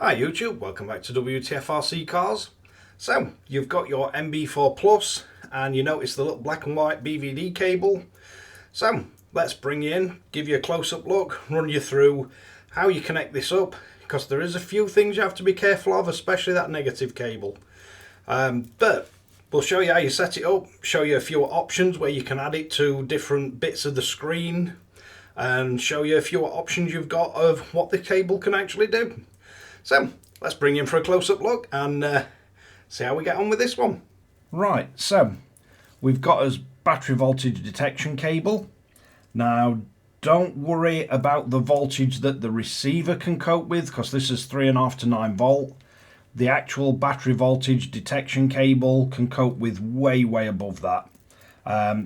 Hi YouTube, welcome back to Wtf Rc Cars. So, you've got your NB4 Plus and you notice the little black and white BVD cable. So, let's bring you in, give you a close-up look, run you through how you connect this up, because there is a few things you have to be careful of, especially that negative cable. But we'll show you how you set it up, show you a few options where you can add it to different bits of the screen, and show you a few options you've got of what the cable can actually do. So let's bring you in for a close-up look and see how we get on with this one. Right, so we've got us battery voltage detection cable. Now don't worry about the voltage that the receiver can cope with, because this is 3.5 to 9 volt. The actual battery voltage detection cable can cope with way above that.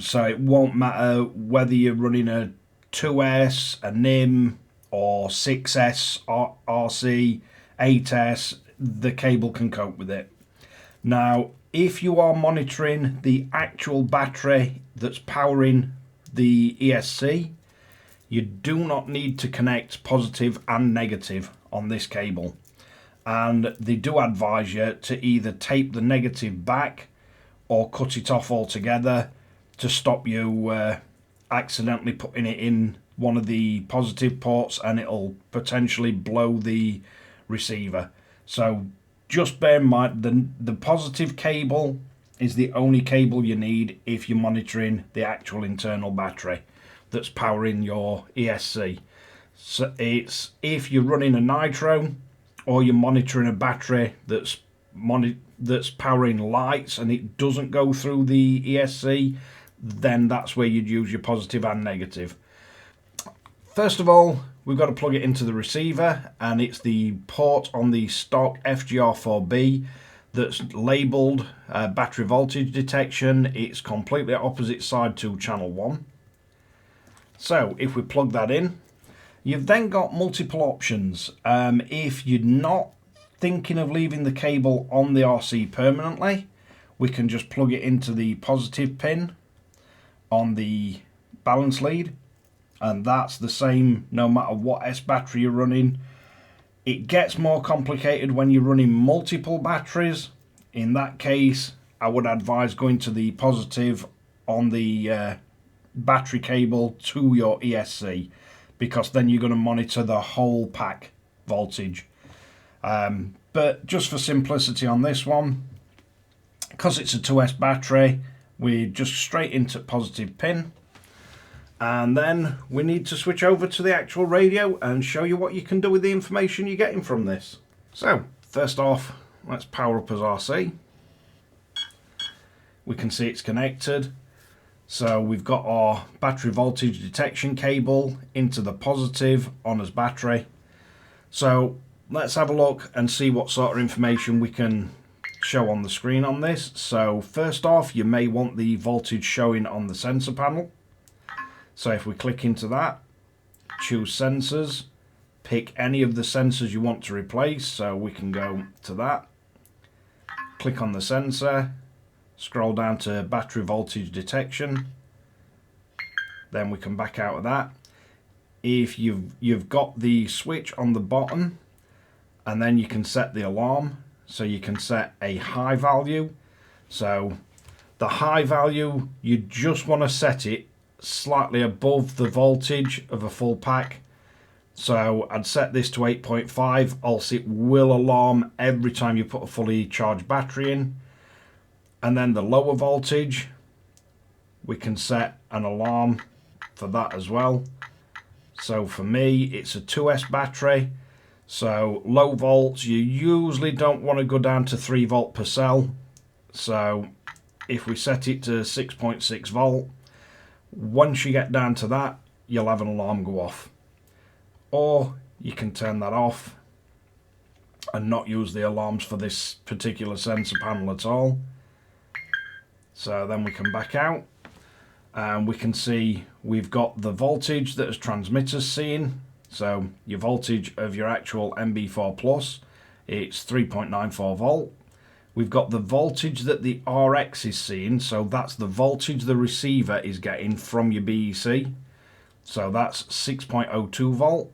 So it won't matter whether you're running a 2S, a NIM, or 6S RC, 8S, the cable can cope with it. Now, if you are monitoring the actual battery that's powering the ESC, you do not need to connect positive and negative on this cable. And they do advise you to either tape the negative back or cut it off altogether to stop you accidentally putting it in one of the positive ports and it'll potentially blow the receiver. So just bear in mind the positive cable is the only cable you need if you're monitoring the actual internal battery that's powering your ESC. So it's if you're running a nitro or you're monitoring a battery that's powering lights and it doesn't go through the ESC, then that's where you'd use your positive and negative. First of all, we've got to plug it into the receiver, and it's the port on the stock FGR4B that's labelled battery voltage detection. It's completely opposite side to channel 1. So if we plug that in, you've then got multiple options. If you're not thinking of leaving the cable on the RC permanently, we can just plug it into the positive pin on the balance lead, and that's the same no matter what S battery you're running. It gets more complicated when you're running multiple batteries. In that case, I would advise going to the positive on the battery cable to your ESC, because then you're going to monitor the whole pack voltage. But just for simplicity on this one, because it's a 2S battery, we're just straight into positive pin, and then we need to switch over to the actual radio and show you what you can do with the information you're getting from this. So first off, let's power up as RC. We can see it's connected. So we've got our battery voltage detection cable into the positive on as battery. So let's have a look and see what sort of information we can show on the screen on this. So first off, you may want the voltage showing on the sensor panel. So if we click into that, choose sensors, pick any of the sensors you want to replace. So we can go to that, click on the sensor, scroll down to battery voltage detection, then we can back out of that. If you've got the switch on the bottom, and then you can set the alarm. So you can set a high value. So the high value, you just want to set it slightly above the voltage of a full pack. So I'd set this to 8.5, else it will alarm every time you put a fully charged battery in. And then the lower voltage, we can set an alarm for that as well. So for me, it's a 2S battery. So low volts, you usually don't want to go down to 3 volt per cell. So if we set it to 6.6 volt, once you get down to that, you'll have an alarm go off. Or you can turn that off and not use the alarms for this particular sensor panel at all. So then we can back out and we can see we've got the voltage that as transmitter's seeing. So your voltage of your actual NB4 Plus, it's 3.94 volt. We've got the voltage that the RX is seeing, so that's the voltage the receiver is getting from your BEC. So that's 6.02 volt.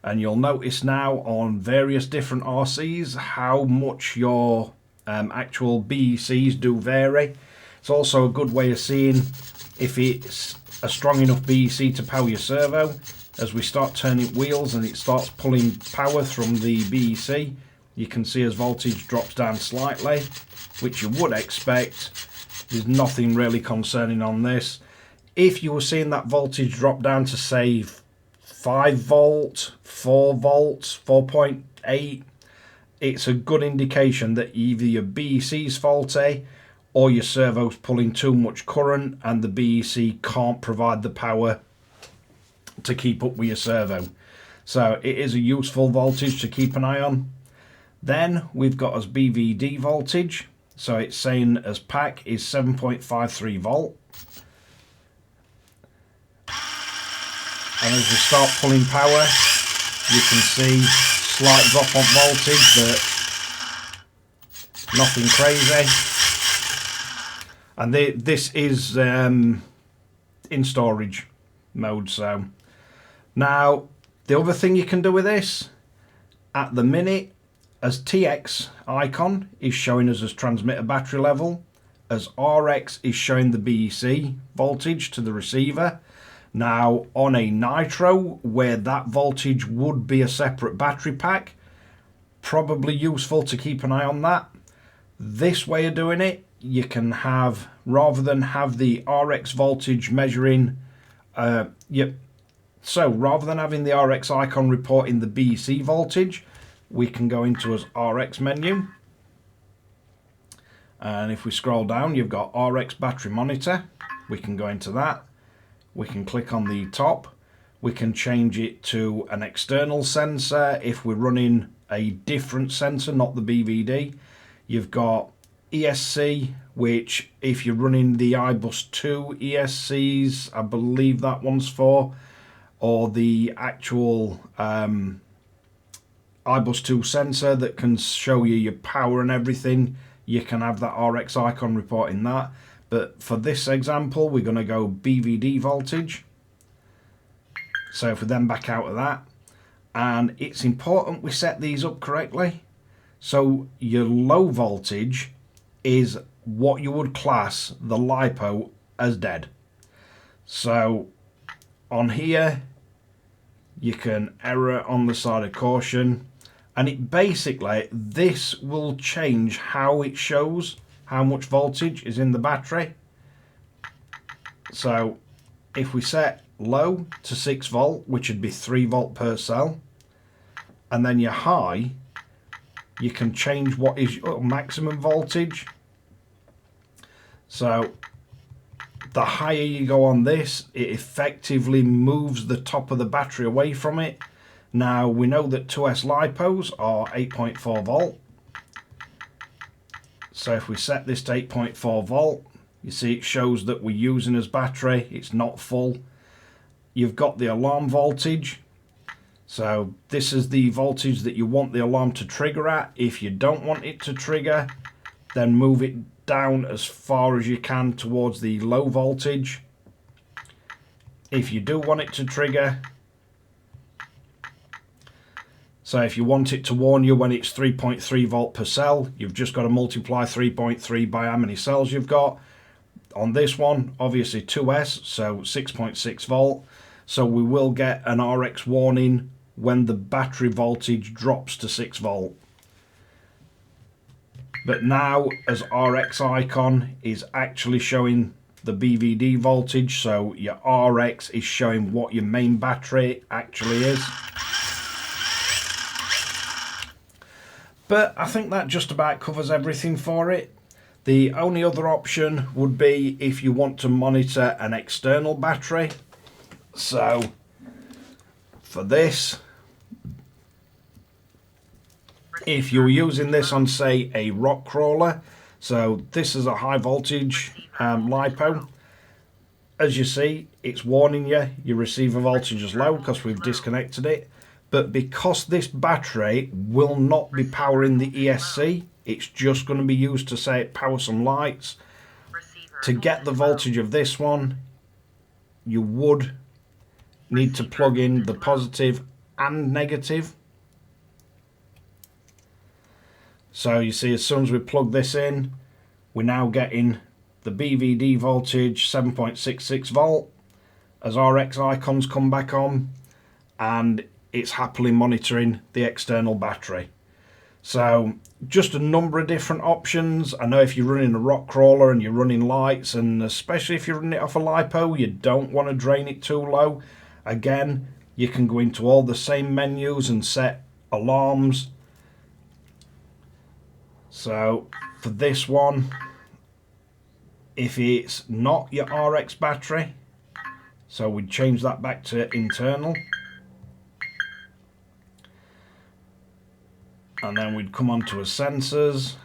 and you'll notice now on various different RCs how much your actual BECs do vary. It's also a good way of seeing if it's a strong enough BEC to power your servo. As we start turning wheels and it starts pulling power from the BEC, you can see as voltage drops down slightly, which you would expect. There's nothing really concerning on this. If you were seeing that voltage drop down to say 5 volt, 4 volts, 4.8, it's a good indication that either your BEC's faulty or your servo's pulling too much current and the BEC can't provide the power to keep up with your servo. So it is a useful voltage to keep an eye on. Then we've got as BVD voltage. So it's saying as pack is 7.53 volt. And as we start pulling power, you can see slight drop on voltage, but nothing crazy. And this is in storage mode. So now the other thing you can do with this, at the minute, as TX icon is showing us as transmitter battery level, as RX is showing the BEC voltage to the receiver. Now on a nitro, where that voltage would be a separate battery pack, probably useful to keep an eye on that. This way of doing it, you can have, rather than have the RX voltage measuring, so rather than having the RX icon reporting the BEC voltage, we can go into as RX menu, and if we scroll down, you've got RX battery monitor. We can go into that. We can click on the top. We can change it to an external sensor if we're running a different sensor, not the BVD. You've got ESC, which if you're running the iBus 2 ESCs, I believe that one's for, or the actual iBus 2 sensor that can show you your power and everything, you can have that RX icon reporting that. But for this example, we're going to go BVD voltage. So if we then back out of that, and it's important we set these up correctly. So your low voltage is what you would class the LiPo as dead. So on here, you can error on the side of caution, and it basically, this will change how it shows how much voltage is in the battery. So if we set low to 6 volt, which would be 3 volt per cell, and then your high, you can change what is your maximum voltage. So the higher you go on this, it effectively moves the top of the battery away from it. Now we know that 2S LiPos are 8.4 volt. So if we set this to 8.4 volt, you see it shows that we're using as battery, it's not full. You've got the alarm voltage. So this is the voltage that you want the alarm to trigger at. If you don't want it to trigger, then move it down as far as you can towards the low voltage. If you do want it to trigger, so if you want it to warn you when it's 3.3 volt per cell, you've just got to multiply 3.3 by how many cells you've got. On this one, obviously 2S, so 6.6 volt. So we will get an RX warning when the battery voltage drops to 6 volt. But now, as RX icon is actually showing the BVD voltage, so your RX is showing what your main battery actually is. But I think that just about covers everything for it. The only other option would be if you want to monitor an external battery. So for this, if you're using this on, say, a rock crawler, so this is a high voltage LiPo. As you see, it's warning you your receiver voltage is low because we've disconnected it. But because this battery will not be powering the ESC, it's just going to be used to, say, power some lights. To get the voltage of this one, you would need to plug in the positive and negative. So you see, as soon as we plug this in, we're now getting the BVD voltage 7.66 volt as RX icons come back on, and it's happily monitoring the external battery. So just a number of different options. I know if you're running a rock crawler and you're running lights, and especially if you're running it off a LiPo, you don't want to drain it too low. Again, you can go into all the same menus and set alarms. So for this one, if it's not your RX battery, so we'd change that back to internal. And then we'd come on to a sensors,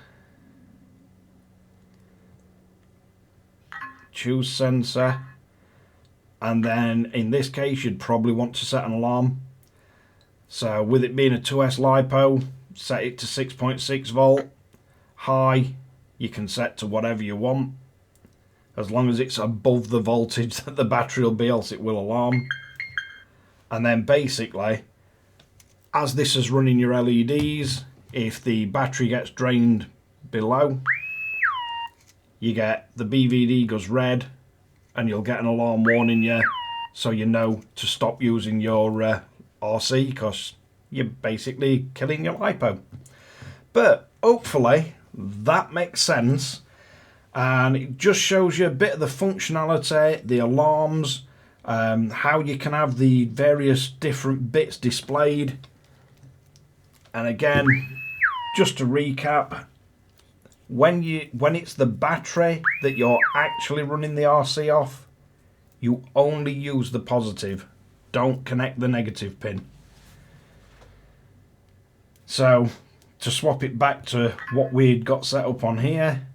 choose sensor, and then in this case you'd probably want to set an alarm. So with it being a 2S LiPo, set it to 6.6 volt. High, you can set to whatever you want, as long as it's above the voltage that the battery will be, else it will alarm. And then basically, as this is running your LEDs, if the battery gets drained below, you get the BVD goes red and you'll get an alarm warning you, so you know to stop using your RC, because you're basically killing your LiPo. But hopefully that makes sense, and it just shows you a bit of the functionality, the alarms, how you can have the various different bits displayed. And again, just to recap, when it's the battery that you're actually running the RC off, you only use the positive. Don't connect the negative pin. So to swap it back to what we'd got set up on here,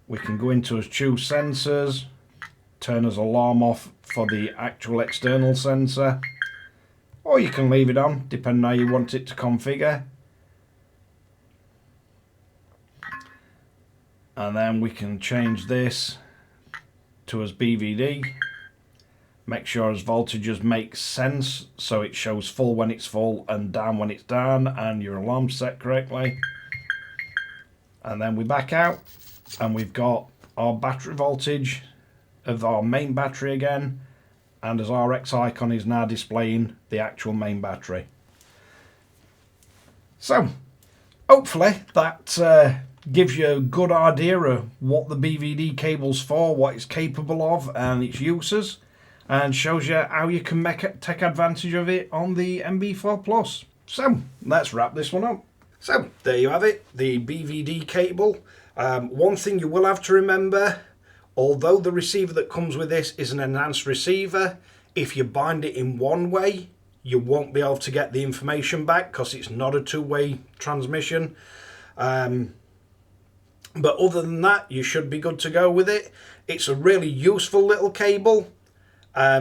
we can go into as choose sensors, turn as alarm off for the actual external sensor, or you can leave it on depending how you want it to configure. And then we can change this to as BVD. Make sure as voltages make sense, so it shows full when it's full and down when it's down, and your alarm's set correctly. And then we back out and we've got our battery voltage of our main battery again, and as RX icon is now displaying the actual main battery. So hopefully that gives you a good idea of what the BVD cable's for, what it's capable of and its uses, and shows you how you can take advantage of it on the NB4 Plus. So let's wrap this one up. So there you have it, the BVD cable. One thing you will have to remember, although the receiver that comes with this is an enhanced receiver, if you bind it in one way, you won't be able to get the information back because it's not a two-way transmission. But other than that, you should be good to go with it. It's a really useful little cable.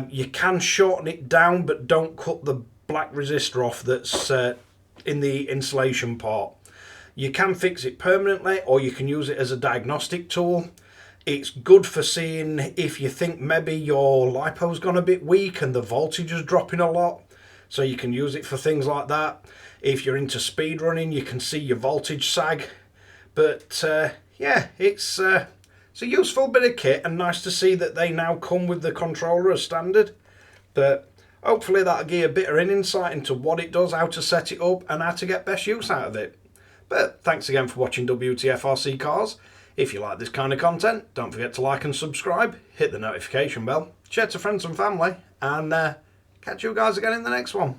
You can shorten it down, but don't cut the black resistor off that's in the insulation part. You can fix it permanently, or you can use it as a diagnostic tool. It's good for seeing if you think maybe your LiPo's gone a bit weak and the voltage is dropping a lot. So you can use it for things like that. If you're into speed running, you can see your voltage sag. But yeah, it's a useful bit of kit, and nice to see that they now come with the controller as standard. But hopefully that'll give you a bit of an insight into what it does, how to set it up, and how to get best use out of it. But thanks again for watching Wtf Rc Cars. If you like this kind of content, don't forget to like and subscribe, hit the notification bell, share to friends and family, and catch you guys again in the next one.